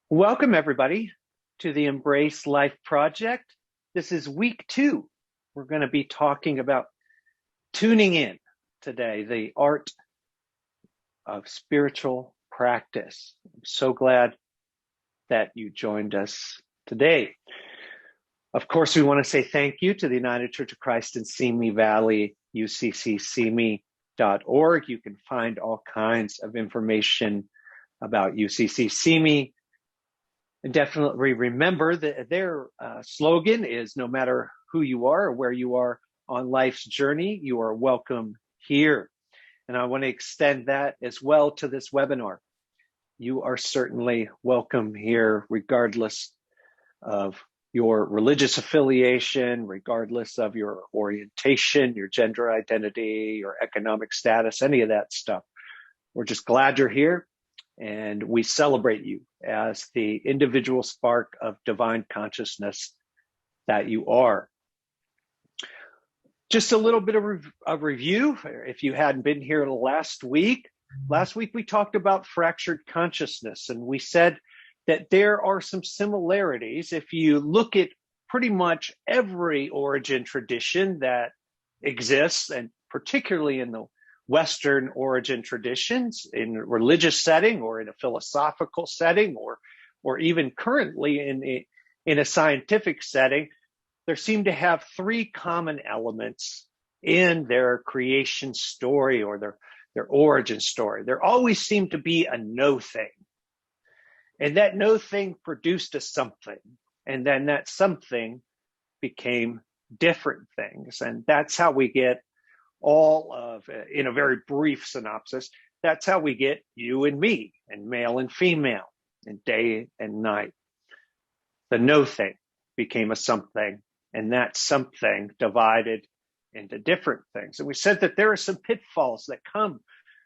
Welcome, everybody, to the Embrace Life Project. This is week 2. We're going to be talking about tuning in today, the art of spiritual practice. I'm so glad that you joined us today. Of course, we want to say thank you to the United Church of Christ in Simi Valley, uccsimi.org. You can find all kinds of information about UCC Simi. And definitely remember that their slogan is no matter who you are or where you are on life's journey, you are welcome here. And I want to extend that as well to this webinar. You are certainly welcome here, regardless of your religious affiliation, regardless of your orientation, your gender identity, your economic status, any of that stuff. We're just glad you're here. And we celebrate you as the individual spark of divine consciousness that you are. Just a little bit of review. If you hadn't been here last week we talked about fractured consciousness, and we said that there are some similarities. If you look at pretty much every origin tradition that exists, and particularly in the Western origin traditions, in a religious setting or in a philosophical setting, or even currently in a scientific setting, there seem to have 3 common elements in their creation story or their origin story. There always seemed to be a no thing. And that no thing produced a something. And then that something became different things. And that's how we get all of, in a very brief synopsis, that's how we get you and me, and male and female, and day and night. The no thing became a something, and that something divided into different things. And we said that there are some pitfalls that come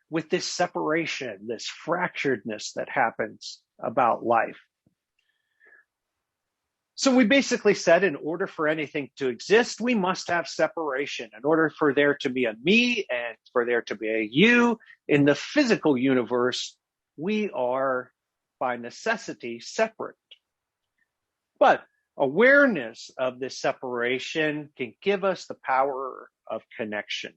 with this separation, this fracturedness that happens about life. So we basically said in order for anything to exist, we must have separation. In order for there to be a me and for there to be a you in the physical universe, we are by necessity separate. But awareness of this separation can give us the power of connection.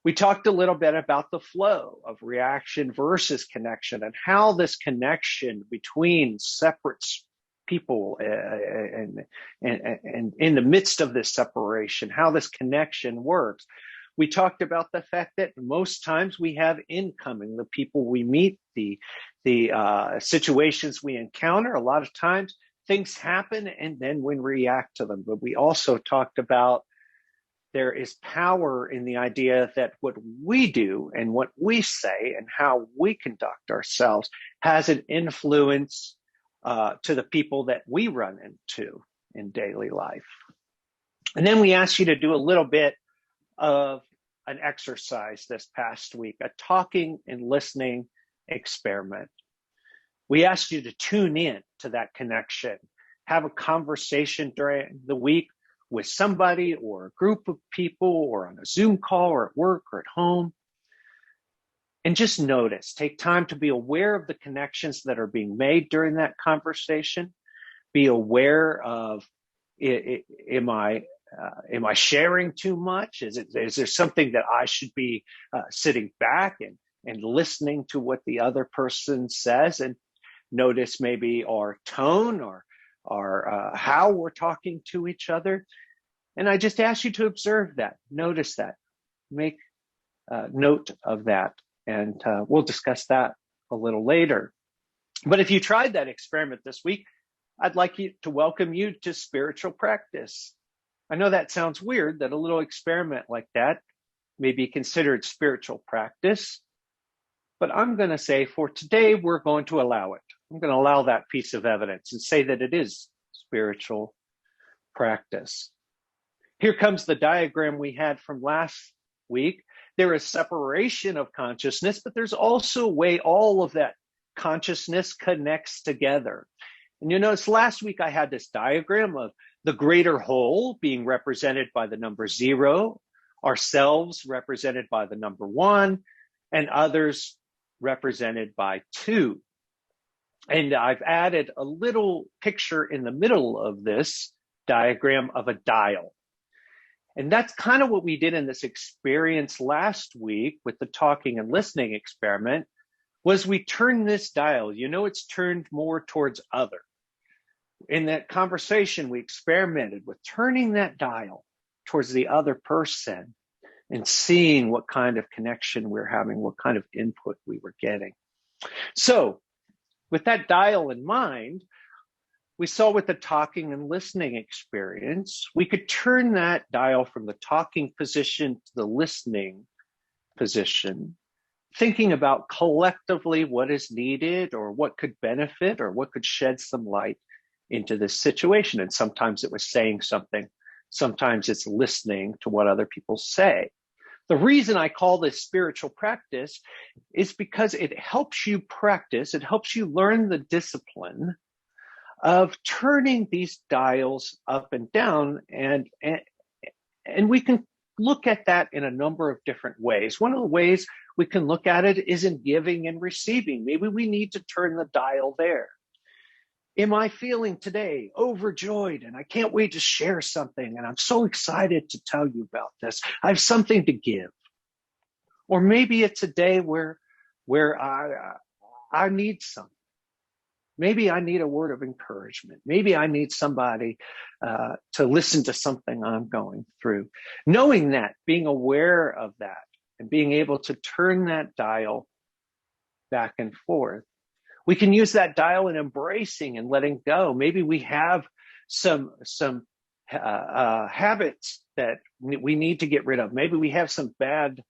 We talked a little bit about the flow of reaction versus connection and how this connection between separate people and in the midst of this separation, how this connection works. We talked about the fact that most times we have incoming, the people we meet, the situations we encounter. A lot of times things happen and then we react to them. But we also talked about there is power in the idea that what we do and what we say and how we conduct ourselves has an influence to the people that we run into in daily life. And then we asked you to do a little bit of an exercise this past week, a talking and listening experiment. We asked you to tune in to that connection, have a conversation during the week with somebody or a group of people or on a Zoom call or at work or at home. And just notice, take time to be aware of the connections that are being made during that conversation. Be aware of, am I sharing too much? Is there something that I should be sitting back and listening to what the other person says? And notice maybe our tone or how we're talking to each other. And I just ask you to observe that, notice that, make note of that. And we'll discuss that a little later. But if you tried that experiment this week, I'd like to welcome you to spiritual practice. I know that sounds weird, that a little experiment like that may be considered spiritual practice. But I'm going to say for today, we're going to allow it. I'm going to allow that piece of evidence and say that it is spiritual practice. Here comes the diagram we had from last week. There is separation of consciousness, but there's also a way all of that consciousness connects together. And you notice last week I had this diagram of the greater whole being represented by the number 0, ourselves represented by the number 1, and others represented by 2. And I've added a little picture in the middle of this diagram of a dial. And that's kind of what we did in this experience last week with the talking and listening experiment, was we turned this dial. You know, it's turned more towards other. In that conversation, we experimented with turning that dial towards the other person and seeing what kind of connection we're having, what kind of input we were getting. So with that dial in mind, we saw with the talking and listening experience, we could turn that dial from the talking position to the listening position, thinking about collectively what is needed or what could benefit or what could shed some light into this situation. And sometimes it was saying something, sometimes it's listening to what other people say. The reason I call this spiritual practice is because it helps you practice, it helps you learn the discipline of turning these dials up and down, and we can look at that in a number of different ways. One of the ways we can look at it is in giving and receiving. Maybe we need to turn the dial there. Am I feeling today overjoyed and I can't wait to share something and I'm so excited to tell you about this? I have something to give. Or maybe it's a day where I need something. Maybe I need a word of encouragement. Maybe I need somebody to listen to something I'm going through. Knowing that, being aware of that, and being able to turn that dial back and forth. We can use that dial in embracing and letting go. Maybe we have some habits that we need to get rid of. Maybe we have some bad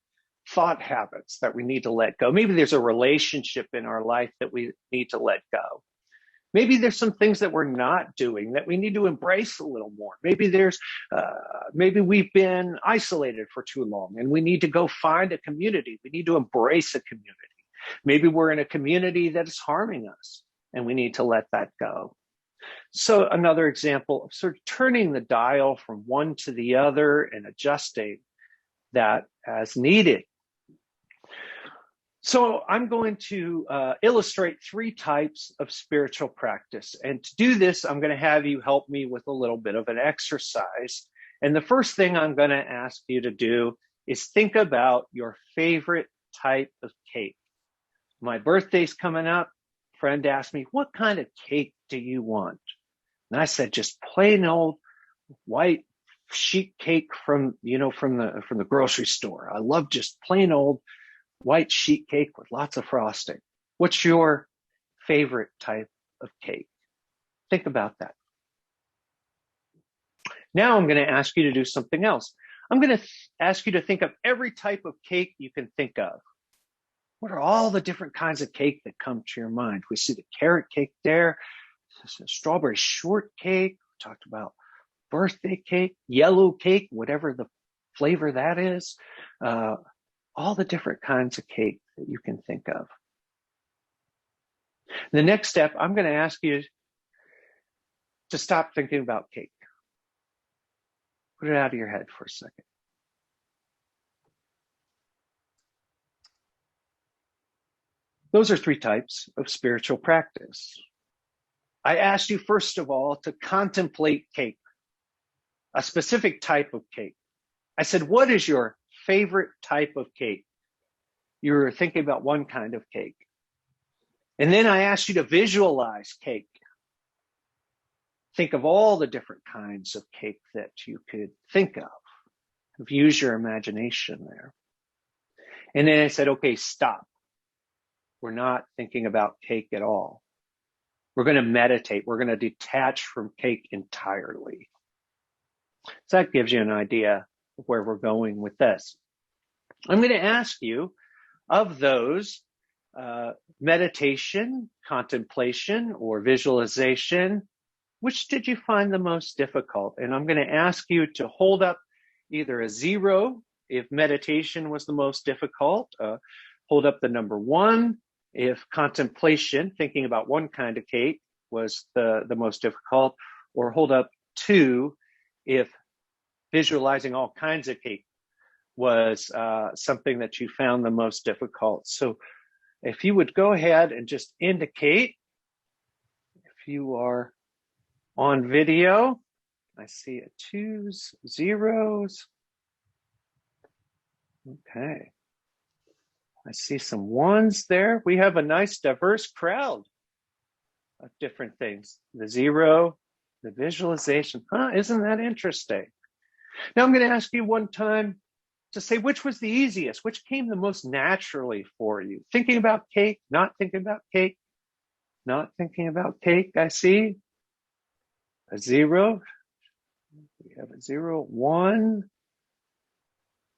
thought habits that we need to let go. Maybe there's a relationship in our life that we need to let go. Maybe there's some things that we're not doing that we need to embrace a little more. Maybe maybe we've been isolated for too long and we need to go find a community. We need to embrace a community. Maybe we're in a community that is harming us and we need to let that go. So another example of sort of turning the dial from one to the other and adjusting that as needed. So I'm going to illustrate 3 types of spiritual practice. And to do this, I'm going to have you help me with a little bit of an exercise. And the first thing I'm going to ask you to do is think about your favorite type of cake. My birthday's coming up. A friend asked me, what kind of cake do you want? And I said, just plain old white sheet cake from the grocery store. I love just plain old white sheet cake with lots of frosting. What's your favorite type of cake? Think about that. Now I'm going to ask you to do something else. I'm going to ask you to think of every type of cake you can think of. What are all the different kinds of cake that come to your mind? We see the carrot cake there, strawberry shortcake. We talked about birthday cake, yellow cake, whatever the flavor that is. All the different kinds of cake that you can think of. The next step, I'm going to ask you to stop thinking about cake. Put it out of your head for a second. Those are 3 types of spiritual practice. I asked you, first of all, to contemplate cake, a specific type of cake. I said, what is your favorite type of cake? You were thinking about one kind of cake. And then I asked you to visualize cake. Think of all the different kinds of cake that you could think of. Use your imagination there. And then I said, okay, stop. We're not thinking about cake at all. We're going to meditate. We're going to detach from cake entirely. So that gives you an idea of where we're going with this. I'm going to ask you, of those, meditation, contemplation, or visualization, which did you find the most difficult? And I'm going to ask you to hold up either a 0 if meditation was the most difficult, hold up the number 1 if contemplation, thinking about one kind of cake, was the most difficult, or hold up 2 if visualizing all kinds of cake was something that you found the most difficult. So if you would go ahead and just indicate If you are on video, I see a 2s, 0s. Okay. I see some 1s there. We have a nice diverse crowd of different things. The 0, the visualization. Isn't that interesting? Now I'm going to ask you one time to say which was the easiest, which came the most naturally for you. Thinking about cake, not thinking about cake, not thinking about cake. I see a 0. We have a 0, 1.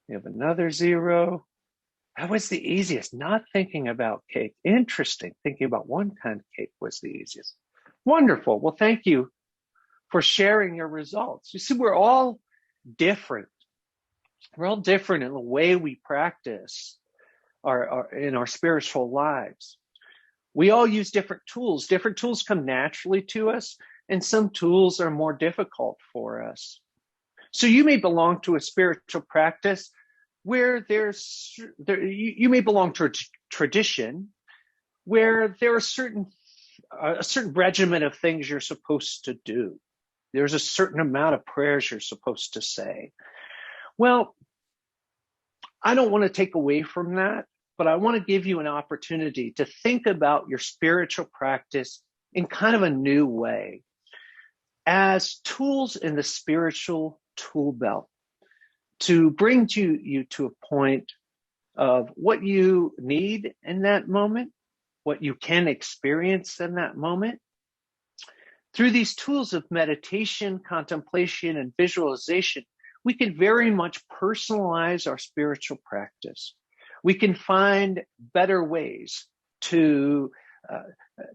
We have another 0. That was the easiest, not thinking about cake. Interesting. Thinking about one kind of cake was the easiest. Wonderful. Well, thank you for sharing your results. You see, we're all different. We're all different in the way we practice in our spiritual lives. We all use different tools. Different tools come naturally to us, and some tools are more difficult for us. So you may belong to a spiritual practice where you may belong to a tradition where there are a certain regimen of things you're supposed to do. There's a certain amount of prayers you're supposed to say. Well, I don't want to take away from that, but I want to give you an opportunity to think about your spiritual practice in kind of a new way as tools in the spiritual tool belt to bring you to a point of what you need in that moment, what you can experience in that moment. Through these tools of meditation, contemplation, and visualization, we can very much personalize our spiritual practice. We can find better ways to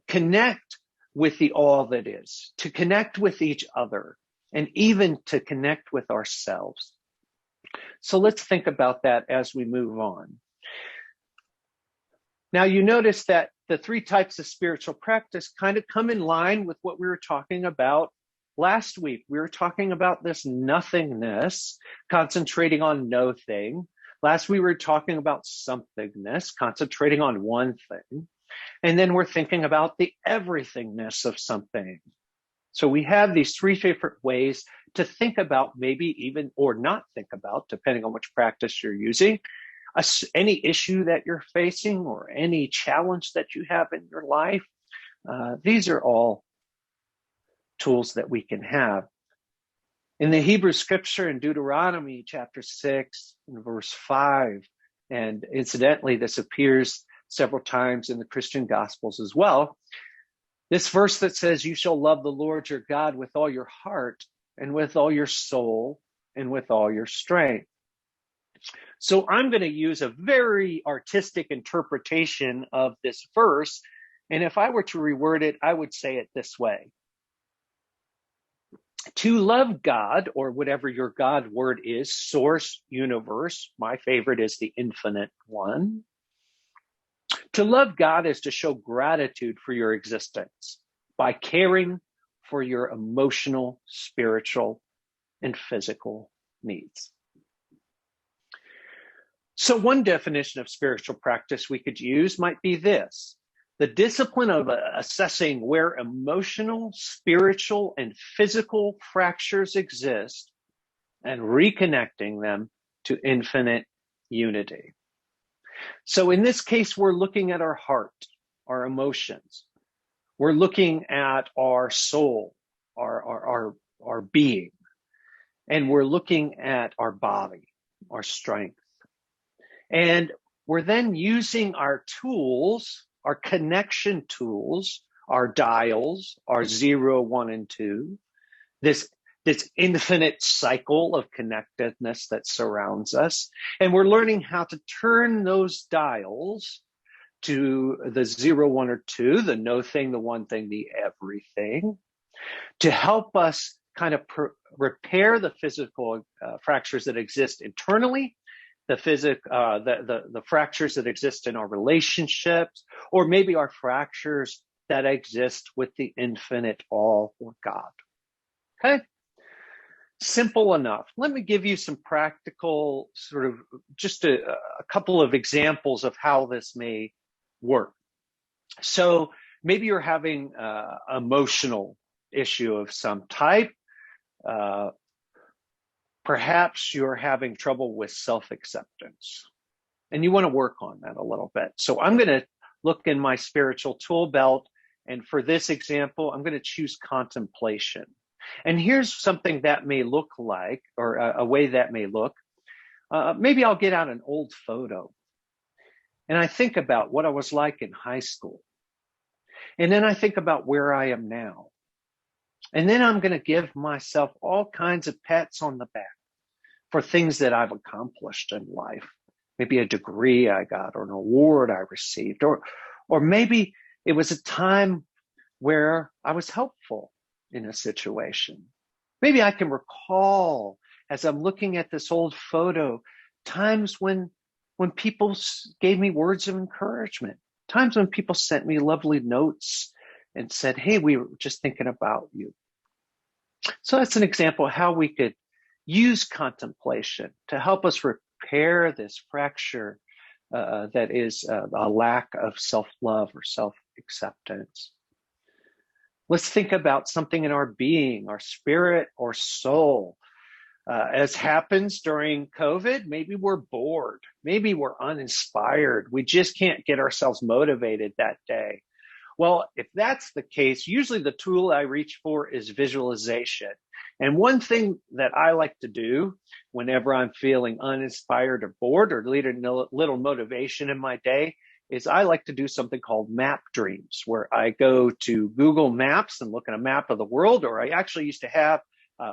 connect with the all that is, to connect with each other, and even to connect with ourselves. So let's think about that as we move on. Now, you notice that the 3 types of spiritual practice kind of come in line with what we were talking about last week. We were talking about this nothingness, concentrating on no thing. Last we were talking about somethingness, concentrating on one thing. And then we're thinking about the everythingness of something. So we have these 3 different ways to think about, maybe even, or not think about, depending on which practice you're using, any issue that you're facing or any challenge that you have in your life. These are all tools that we can have. In the Hebrew scripture in Deuteronomy chapter 6 and verse 5, and incidentally, this appears several times in the Christian Gospels as well, this verse that says, "You shall love the Lord your God with all your heart and with all your soul and with all your strength." So I'm going to use a very artistic interpretation of this verse. And if I were to reword it, I would say it this way. To love God, or whatever your God word is, source, universe, my favorite is the infinite one. To love God is to show gratitude for your existence by caring for your emotional, spiritual, and physical needs. So one definition of spiritual practice we could use might be this: the discipline of assessing where emotional, spiritual, and physical fractures exist and reconnecting them to infinite unity. So in this case, we're looking at our heart, our emotions. We're looking at our soul, our being. And we're looking at our body, our strength. And we're then using our tools, our connection tools, our dials, our 0, 1, and 2, this infinite cycle of connectedness that surrounds us. And we're learning how to turn those dials to the 0, 1, or 2, the no thing, the one thing, the everything, to help us kind of repair the physical fractures that exist internally, the fractures that exist in our relationships, or maybe our fractures that exist with the infinite all or God. Okay? Simple enough. Let me give you some practical sort of just a couple of examples of how this may work. So Maybe you're having emotional issue of some type. Perhaps you're having trouble with self-acceptance, and you want to work on that a little bit. So I'm going to look in my spiritual tool belt, and for this example, I'm going to choose contemplation. And here's something that may look like, or a way that may look. Maybe I'll get out an old photo, and I think about what I was like in high school. And then I think about where I am now. And then I'm going to give myself all kinds of pats on the back for things that I've accomplished in life. Maybe a degree I got, or an award I received, or maybe it was a time where I was helpful in a situation. Maybe I can recall, as I'm looking at this old photo, times when people gave me words of encouragement, times when people sent me lovely notes and said, hey, we were just thinking about you. So that's an example of how we could use contemplation to help us repair this fracture that is a lack of self-love or self-acceptance. Let's think about something in our being, our spirit or soul. As happens during COVID, maybe we're bored. Maybe we're uninspired. We just can't get ourselves motivated that day. Well, if that's the case, usually the tool I reach for is visualization. And one thing that I like to do whenever I'm feeling uninspired or bored or need a little motivation in my day is I like to do something called map dreams, where I go to Google Maps and look at a map of the world, or I actually used to have,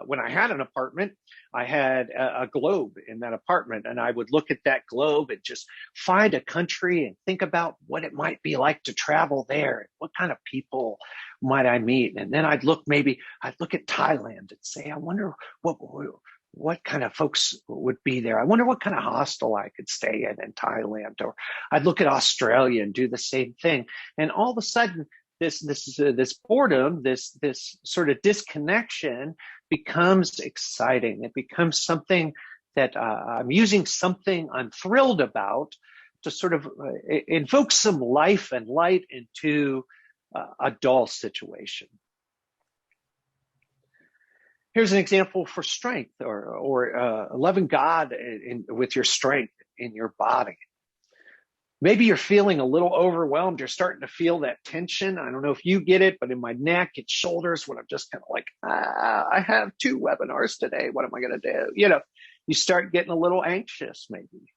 when I had an apartment, I had a globe in that apartment, and I would look at that globe and just find a country and think about what it might be like to travel there. What kind of people might I meet? And then I'd look at Thailand and say, I wonder what kind of folks would be there. I wonder what kind of hostel I could stay in Thailand. Or I'd look at Australia and do the same thing. And all of a sudden, this boredom, this sort of disconnection becomes exciting. It becomes something that I'm using something I'm thrilled about to sort of invoke some life and light into a dull situation. Here's an example for strength, or loving God with your strength in your body. Maybe you're feeling a little overwhelmed. You're starting to feel that tension. I don't know if you get it, but in my neck and shoulders, when I'm just kind of like, I have 2 webinars today. What am I going to do? You start getting a little anxious maybe.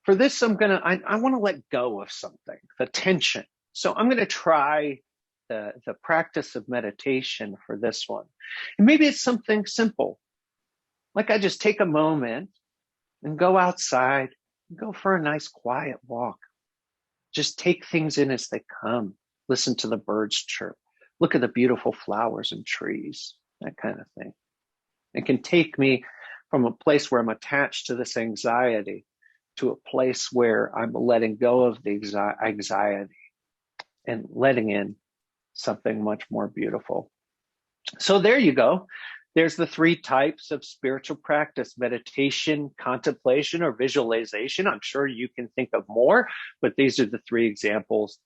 For this, I want to let go of something, the tension. So I'm going to try the practice of meditation for this one. And maybe it's something simple. Like I just take a moment and go outside. Go for a nice quiet walk. Just take things in as they come. Listen to the birds chirp. Look at the beautiful flowers and trees, that kind of thing. It can take me from a place where I'm attached to this anxiety to a place where I'm letting go of the anxiety and letting in something much more beautiful. So there you go. There's the 3 types of spiritual practice: meditation, contemplation, or visualization. I'm sure you can think of more, but these are the 3 examples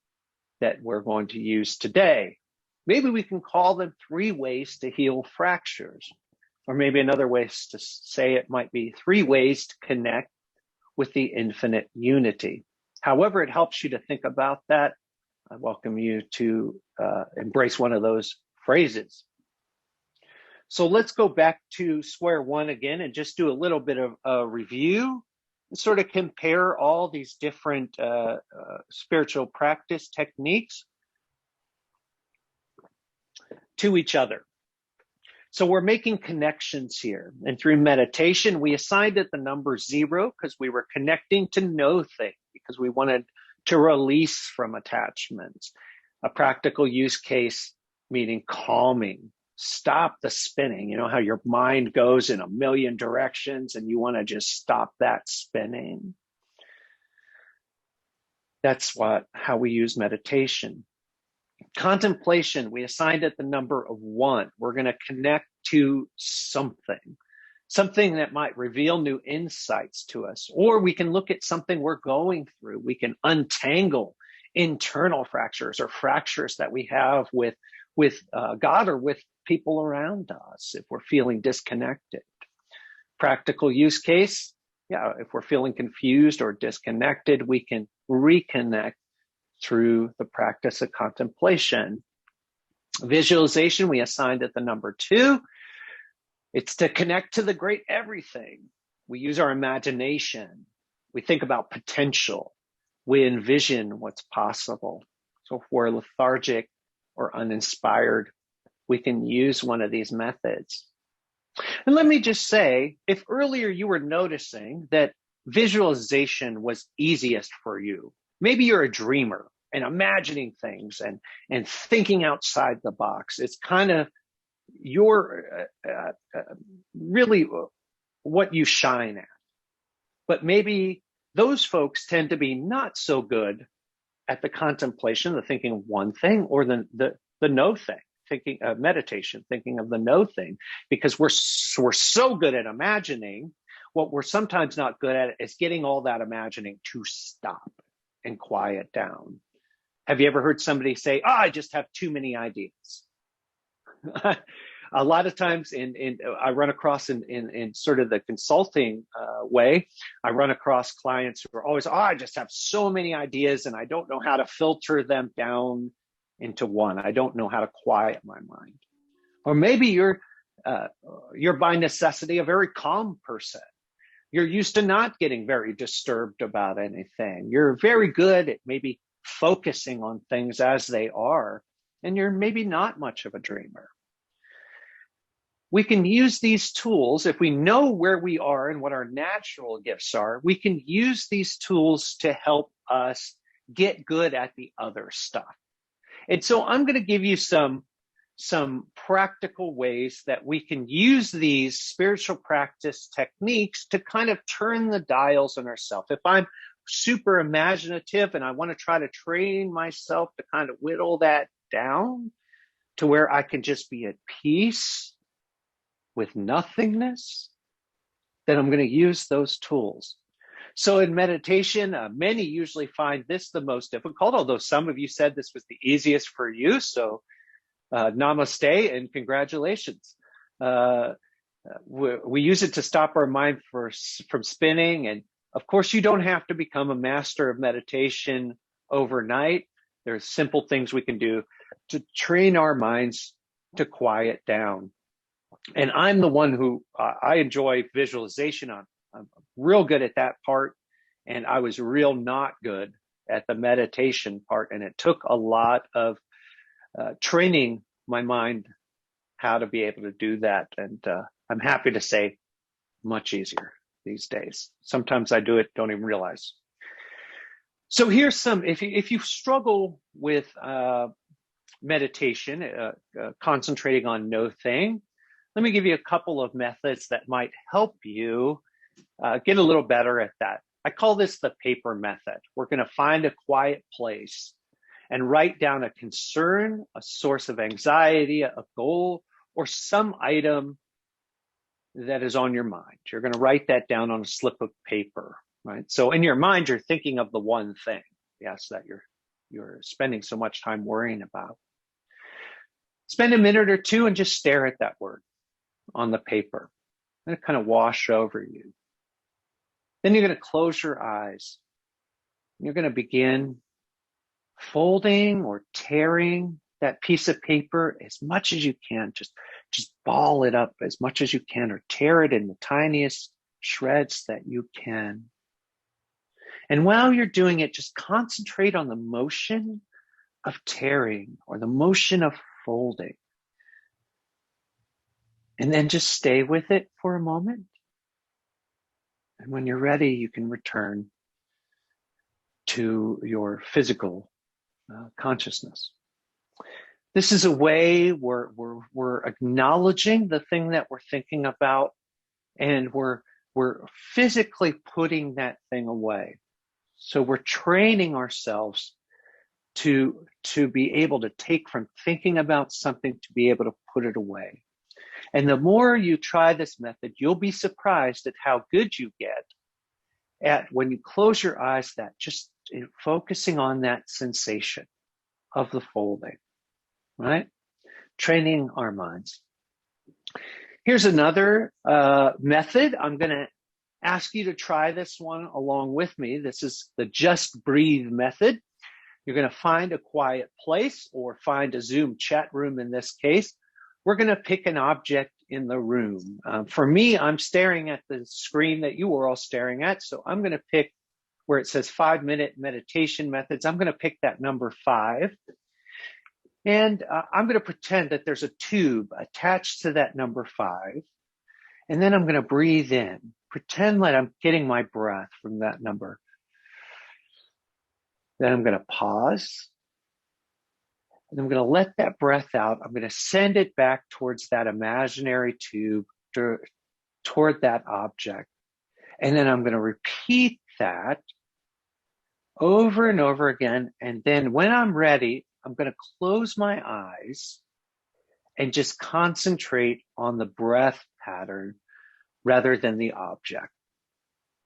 that we're going to use today. Maybe we can call them 3 ways to heal fractures, or maybe another way to say it might be 3 ways to connect with the infinite unity. However it helps you to think about that, I welcome you to embrace one of those phrases. So let's go back to square one again and just do a little bit of a review and sort of compare all these different spiritual practice techniques to each other. So we're making connections here. And through meditation, we assigned it the number 0 because we were connecting to no thing, because we wanted to release from attachments. A practical use case, meaning calming. Stop the spinning. You know how your mind goes in a million directions and you want to just stop that spinning? That's how we use meditation. Contemplation, we assigned it the number of 1. We're going to connect to something that might reveal new insights to us. Or we can look at something we're going through. We can untangle internal fractures or fractures that we have with God or with people around us if we're feeling disconnected. Practical use case, yeah, if we're feeling confused or disconnected, we can reconnect through the practice of contemplation. Visualization, we assigned it the number 2. It's to connect to the great everything. We use our imagination. We think about potential. We envision what's possible. So if we're lethargic or uninspired, we can use one of these methods. And let me just say, if earlier you were noticing that visualization was easiest for you, maybe you're a dreamer and imagining things and thinking outside the box. It's kind of your really what you shine at. But maybe those folks tend to be not so good at the contemplation, the thinking of one thing, or the no thing, thinking meditation, thinking of the no thing, because we're so good at imagining. What we're sometimes not good at is getting all that imagining to stop and quiet down. Have you ever heard somebody say, I just have too many ideas? A lot of times I run across in sort of the consulting way, I run across clients who are always, I just have so many ideas and I don't know how to filter them down into one. I don't know how to quiet my mind. Or maybe you're by necessity a very calm person. You're used to not getting very disturbed about anything. You're very good at maybe focusing on things as they are, and you're maybe not much of a dreamer. We can use these tools if we know where we are and what our natural gifts are. We can use these tools to help us get good at the other stuff. And so I'm going to give you some practical ways that we can use these spiritual practice techniques to kind of turn the dials on ourselves. If I'm super imaginative and I want to try to train myself to kind of whittle that down to where I can just be at peace with nothingness, then I'm going to use those tools. So in meditation, many usually find this the most difficult, although some of you said this was the easiest for you. So namaste and congratulations. We use it to stop our mind from spinning. And of course, you don't have to become a master of meditation overnight. There's simple things we can do to train our minds to quiet down. And I'm the one who I enjoy visualization. I'm real good at that part. And I was real not good at the meditation part. And it took a lot of training my mind how to be able to do that. And I'm happy to say much easier these days. Sometimes I do it, don't even realize. So here's some, if you struggle with meditation, concentrating on no thing, let me give you a couple of methods that might help you get a little better at that. I call this the paper method. We're going to find a quiet place and write down a concern, a source of anxiety, a goal, or some item that is on your mind. You're going to write that down on a slip of paper, right? So in your mind, you're thinking of the one thing, yes, that you're spending so much time worrying about. Spend a minute or two and just stare at that word on the paper. Let it kind of wash over you. Then you're going to close your eyes. You're going to begin folding or tearing that piece of paper as much as you can. Just ball it up as much as you can, or tear it in the tiniest shreds that you can. And while you're doing it, just concentrate on the motion of tearing or the motion of folding. And then just stay with it for a moment. And when you're ready, you can return to your physical consciousness. This is a way we're acknowledging the thing that we're thinking about, and we're physically putting that thing away. So we're training ourselves to be able to take from thinking about something to be able to put it away. And the more you try this method, you'll be surprised at how good you get at when you close your eyes, that just focusing on that sensation of the folding, right? Training our minds. Here's another method. I'm going to ask you to try this one along with me. This is the just breathe method. You're going to find a quiet place or find a Zoom chat room in this case. We're going to pick an object in the room. For me, I'm staring at the screen that you were all staring at. So I'm going to pick where it says 5-minute meditation methods. I'm going to pick that number 5. And I'm going to pretend that there's a tube attached to that number 5. And then I'm going to breathe in. Pretend that I'm getting my breath from that number. Then I'm going to pause. And I'm going to let that breath out. I'm going to send it back towards that imaginary tube, toward that object. And then I'm going to repeat that over and over again. And then when I'm ready, I'm going to close my eyes and just concentrate on the breath pattern rather than the object.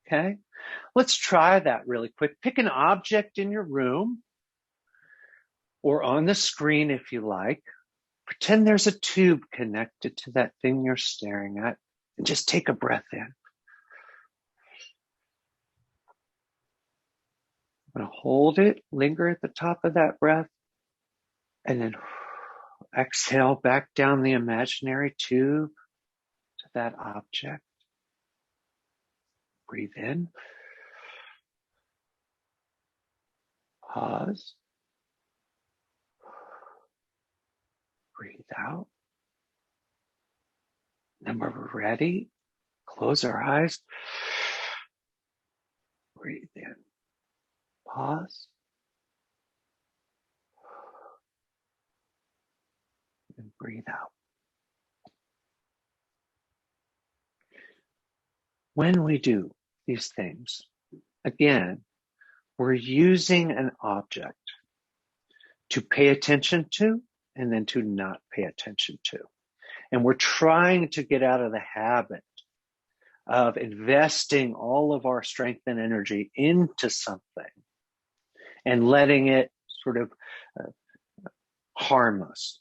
Okay? Let's try that really quick. Pick an object in your room or on the screen if you like. Pretend there's a tube connected to that thing you're staring at and just take a breath in. I'm going to hold it, linger at the top of that breath, and then exhale back down the imaginary tube to that object. Breathe in. Pause. Breathe out. Then when we're ready, close our eyes. Breathe in. Pause. And breathe out. When we do these things, again, we're using an object to pay attention to and then to not pay attention to. And we're trying to get out of the habit of investing all of our strength and energy into something and letting it sort of harm us.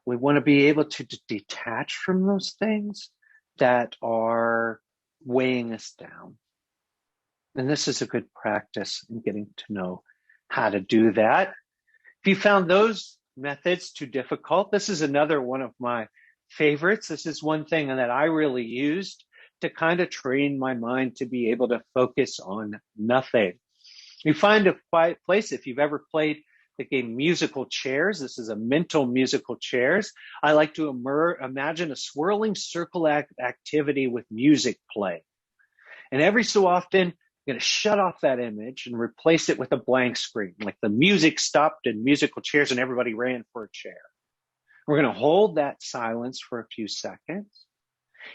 We want to be able to detach from those things that are weighing us down. And this is a good practice in getting to know how to do that. If you found those methods too difficult, this is another one of my favorites. This is one thing that I really used to kind of train my mind to be able to focus on nothing. You find a quiet place. If you've ever played the game musical chairs, this is a mental musical chairs. I like to imagine a swirling circle activity with music playing. And every so often, I'm going to shut off that image and replace it with a blank screen. Like the music stopped in musical chairs and everybody ran for a chair. We're going to hold that silence for a few seconds.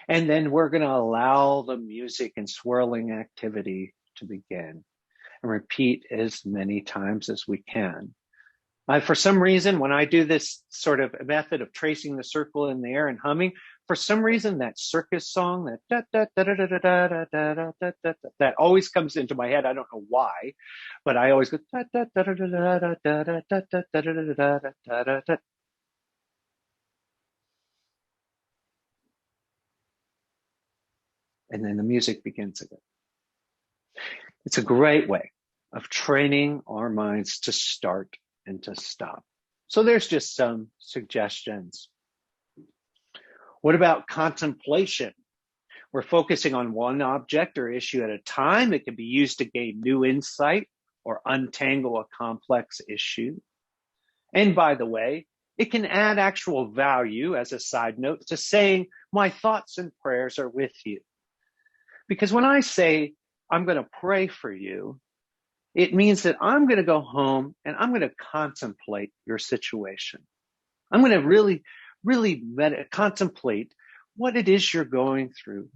And then we're going to allow the music and swirling activity to begin and repeat as many times as we can. For some reason, when I do this sort of method of tracing the circle in the air and humming, for some reason, that circus song, that always comes into my head. I don't know why, but I always go. And then the music begins again. It's a great way of training our minds to start and to stop. So there's just some suggestions. What about contemplation? We're focusing on one object or issue at a time. It can be used to gain new insight or untangle a complex issue. And by the way, it can add actual value, as a side note, to saying, my thoughts and prayers are with you. Because when I say, I'm going to pray for you, it means that I'm going to go home and I'm going to contemplate your situation. I'm going to really contemplate what it is you're going through.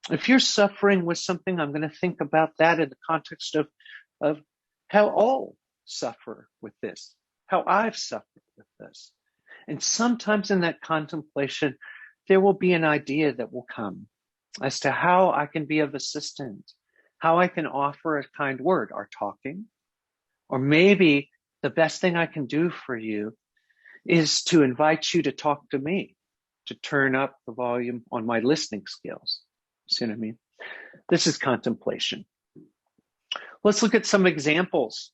If you're suffering with something, I'm going to think about that in the context of how all suffer with this, how I've suffered with this. And sometimes in that contemplation, there will be an idea that will come as to how I can be of assistance how I can offer a kind word, our talking, or maybe the best thing I can do for you is to invite you to talk to me, to turn up the volume on my listening skills. See what I mean? This is contemplation. Let's look at some examples.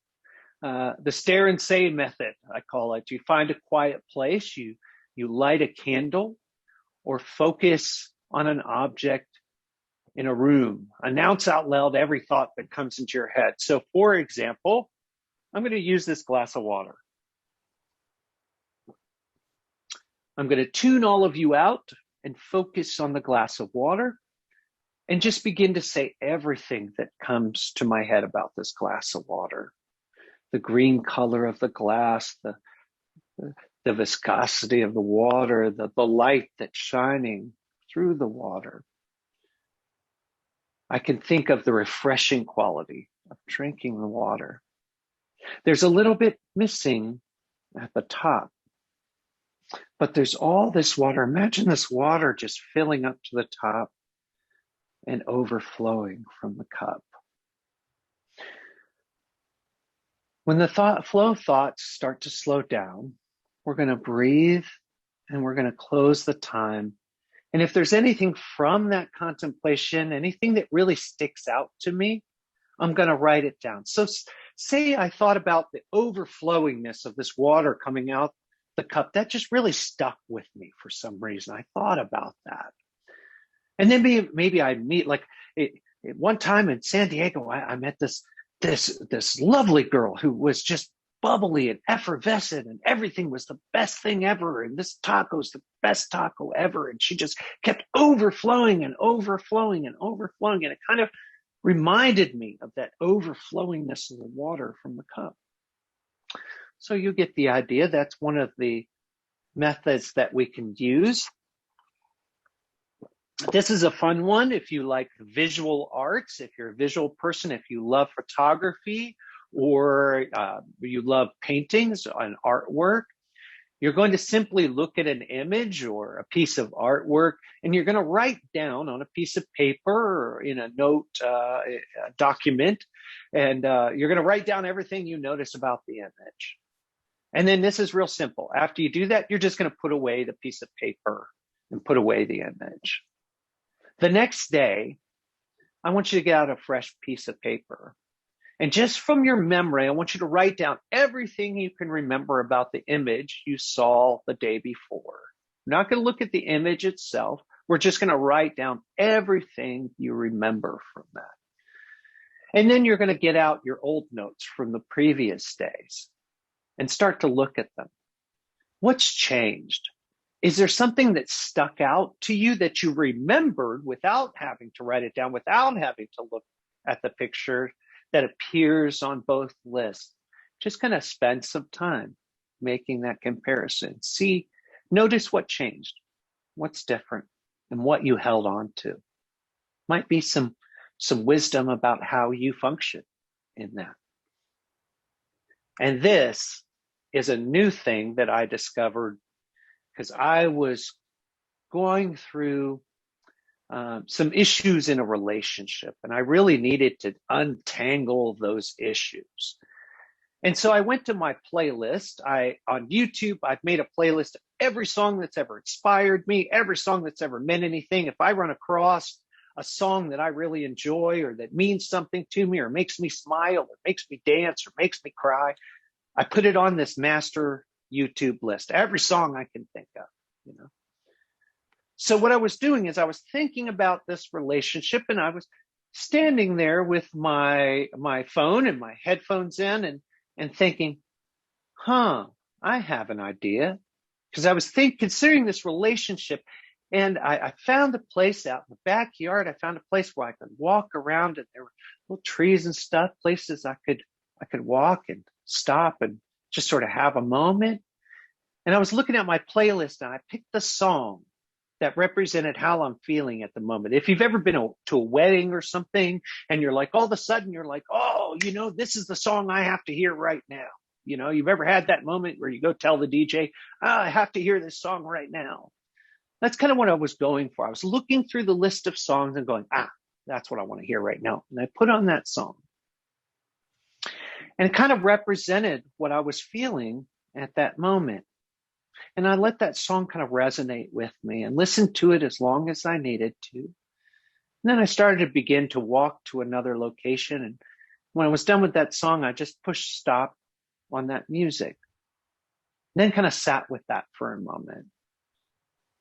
The stare and say method, I call it. You find a quiet place, you light a candle, or focus on an object in a room. Announce out loud every thought that comes into your head. So, for example, I'm going to use this glass of water. I'm going to tune all of you out and focus on the glass of water and just begin to say everything that comes to my head about this glass of water. The green color of the glass, the viscosity of the water, the light that's shining through the water. I can think of the refreshing quality of drinking the water. There's a little bit missing at the top, but there's all this water. Imagine this water just filling up to the top and overflowing from the cup. When the thoughts start to slow down, we're going to breathe and we're going to close the time. And if there's anything from that contemplation, anything that really sticks out to me, I'm going to write it down. So say I thought about the overflowingness of this water coming out the cup. That just really stuck with me for some reason. I thought about that. And then maybe I meet, like one time in San Diego, I met this lovely girl who was just bubbly and effervescent, and everything was the best thing ever. And this taco's the best taco ever. And she just kept overflowing and overflowing and overflowing. And it kind of reminded me of that overflowingness of the water from the cup. So you get the idea. That's one of the methods that we can use. This is a fun one if you like visual arts, if you're a visual person, if you love photography, or you love paintings and artwork. You're going to simply look at an image or a piece of artwork, and you're going to write down on a piece of paper or in a note document, and you're going to write down everything you notice about the image. And then this is real simple. After you do that, you're just going to put away the piece of paper and put away the image. The next day, I want you to get out a fresh piece of paper. And just from your memory, I want you to write down everything you can remember about the image you saw the day before. We're not going to look at the image itself. We're just going to write down everything you remember from that. And then you're going to get out your old notes from the previous days and start to look at them. What's changed? Is there something that stuck out to you that you remembered without having to write it down, without having to look at the picture that appears on both lists? Just kind of spend some time making that comparison. Notice what changed, what's different, and what you held on to. Might be some wisdom about how you function in that. And this is a new thing that I discovered because I was going through some issues in a relationship, and I really needed to untangle those issues. And so I went to my playlist. On YouTube, I've made a playlist of every song that's ever inspired me, every song that's ever meant anything. If I run across a song that I really enjoy or that means something to me or makes me smile or makes me dance or makes me cry, I put it on this master YouTube list, every song I can think of, So what I was doing is I was thinking about this relationship, and I was standing there with my phone and my headphones in and thinking, I have an idea. Because I was considering this relationship, and I found a place out in the backyard. I found a place where I could walk around, and there were little trees and stuff, places I could walk and stop and just sort of have a moment. And I was looking at my playlist, and I picked the song that represented how I'm feeling at the moment. If you've ever been to a wedding or something, and you're like, all of a sudden you're like, this is the song I have to hear right now. You've ever had that moment where you go tell the DJ, I have to hear this song right now. That's kind of what I was going for. I was looking through the list of songs and going, That's what I want to hear right now. And I put on that song. And it kind of represented what I was feeling at that moment. And I let that song kind of resonate with me and listened to it as long as I needed to. And then I started to begin to walk to another location. And when I was done with that song, I just pushed stop on that music. And then kind of sat with that for a moment.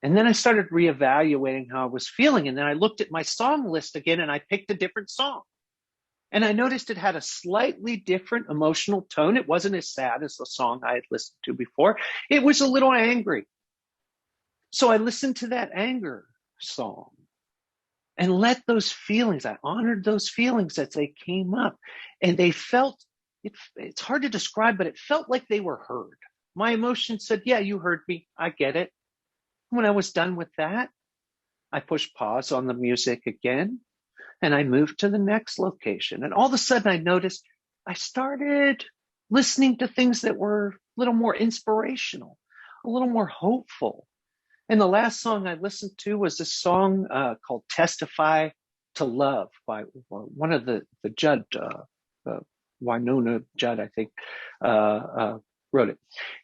And then I started reevaluating how I was feeling. And then I looked at my song list again and I picked a different song. And I noticed it had a slightly different emotional tone. It wasn't as sad as the song I had listened to before. It was a little angry. So I listened to that anger song and let those feelings, I honored those feelings as they came up. And they felt, it's hard to describe, but it felt like they were heard. My emotions said, yeah, you heard me. I get it. When I was done with that, I pushed pause on the music again. And I moved to the next location. And all of a sudden I noticed I started listening to things that were a little more inspirational, a little more hopeful. And the last song I listened to was a song called Testify to Love by one of the Judd, Winona Judd, I think, wrote it.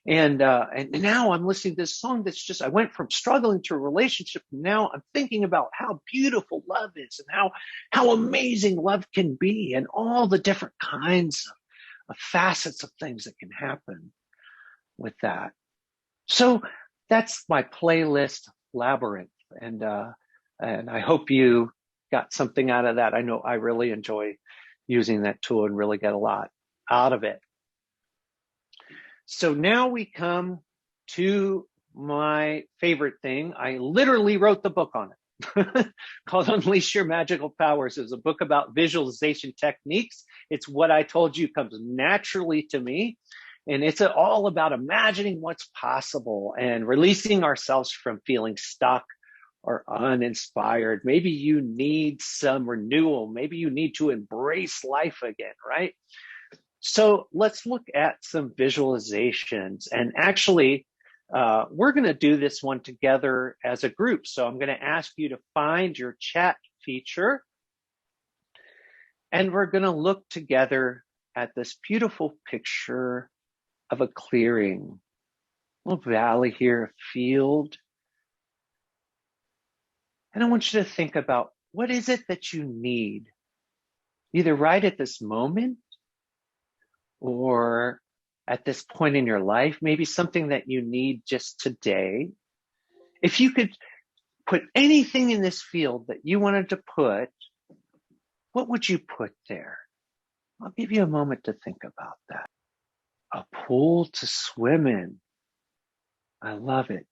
And now I'm listening to this song that's just, I went from struggling to a relationship. And now I'm thinking about how beautiful love is and how amazing love can be and all the different kinds of facets of things that can happen with that. So that's my playlist, Labyrinth. And I hope you got something out of that. I know I really enjoy using that tool and really get a lot out of it. So now we come to my favorite thing. I literally wrote the book on it called Unleash Your Magical Powers. It's a book about visualization techniques. It's what I told you comes naturally to me. And it's all about imagining what's possible and releasing ourselves from feeling stuck or uninspired. Maybe you need some renewal. Maybe you need to embrace life again, right? So let's look at some visualizations. And actually, we're going to do this one together as a group. So I'm going to ask you to find your chat feature. And we're going to look together at this beautiful picture of a clearing, a little valley here, a field. And I want you to think about, what is it that you need, either right at this moment or at this point in your life, maybe something that you need just today. If you could put anything in this field that you wanted to put, what would you put there? I'll give you a moment to think about that. A pool to swim in. I love it.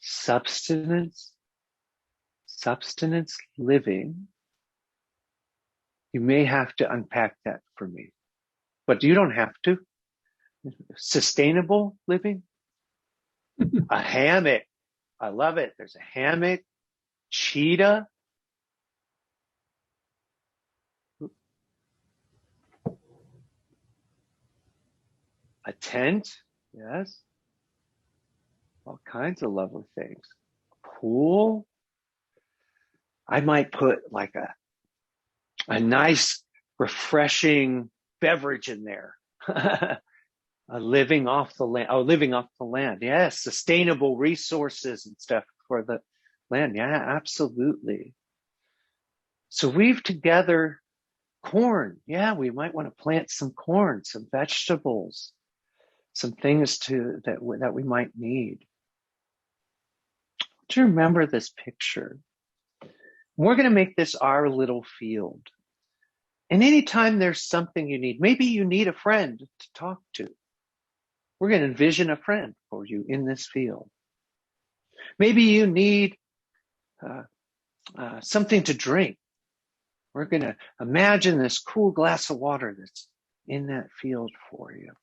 Substance living. You may have to unpack that for me, but you don't have to. Sustainable living. A hammock. I love it. There's a hammock. Cheetah. A tent. Yes. All kinds of lovely things. A pool. I might put like a nice, refreshing beverage in there. Living off the land. Oh, living off the land. Yes. Sustainable resources and stuff for the land. Yeah, absolutely. So weave together corn. Yeah, we might want to plant some corn, some vegetables, some things that we might need. To remember this picture. We're going to make this our little field. And anytime there's something you need, maybe you need a friend to talk to. We're going to envision a friend for you in this field. Maybe you need something to drink. We're going to imagine this cool glass of water that's in that field for you.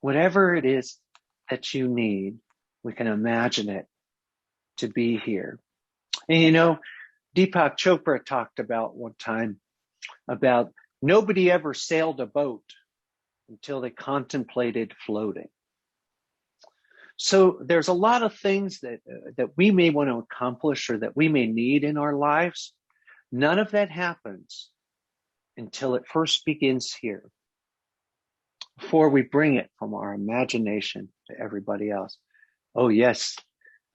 Whatever it is that you need, we can imagine it to be here. And you know, Deepak Chopra talked about one time about nobody ever sailed a boat until they contemplated floating. So there's a lot of things that we may want to accomplish or that we may need in our lives, None of that happens until it first begins here, before we bring it from our imagination to everybody else. Oh, yes,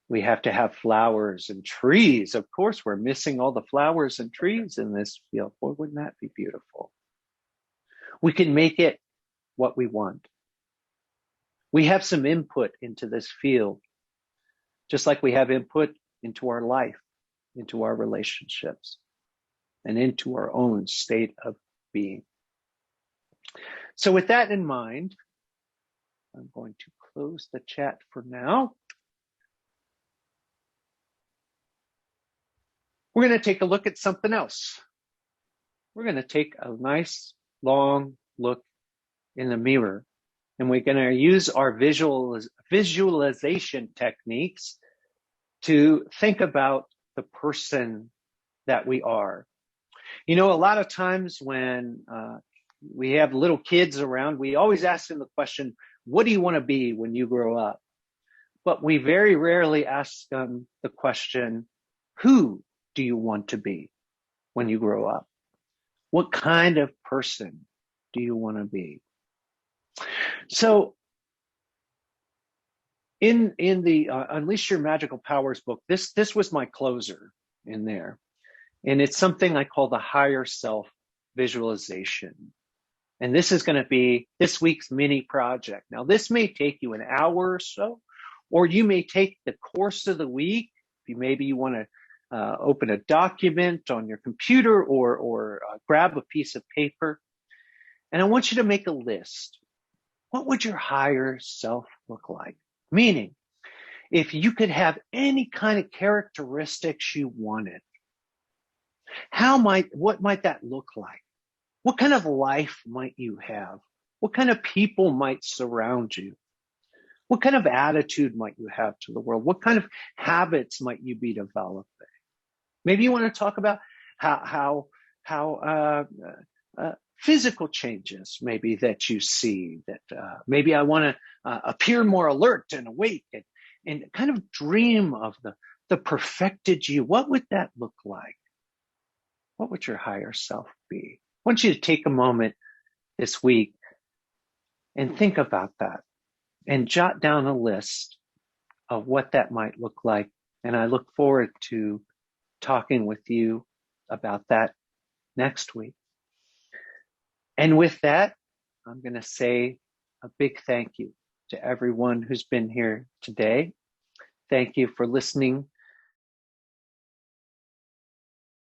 we have to have flowers and trees. Of course, we're missing all the flowers and trees in this field. Boy, wouldn't that be beautiful? We can make it what we want. We have some input into this field, just like we have input into our life, into our relationships, and into our own state of being. So with that in mind, I'm going to close the chat for now. We're going to take a look at something else. We're going to take a nice long look in the mirror, and we're going to use our visualization techniques to think about the person that we are. You know, a lot of times when we have little kids around, we always ask them the question, what do you want to be when you grow up? But we very rarely ask them the question, who do you want to be when you grow up? What kind of person do you want to be? So in the Unleash Your Magical Powers book, this was my closer in there. And it's something I call the higher self visualization. And this is going to be this week's mini project. Now, this may take you an hour or so, or you may take the course of the week. Maybe you want to open a document on your computer or grab a piece of paper. And I want you to make a list. What would your higher self look like? Meaning, if you could have any kind of characteristics you wanted, what might that look like? What kind of life might you have? What kind of people might surround you? What kind of attitude might you have to the world? What kind of habits might you be developing? Maybe you want to talk about how physical changes maybe that you see, that maybe I want to appear more alert and awake and kind of dream of the perfected you. What would that look like? What would your higher self be? I want you to take a moment this week and think about that and jot down a list of what that might look like. And I look forward to talking with you about that next week. And with that, I'm going to say a big thank you to everyone who's been here today. Thank you for listening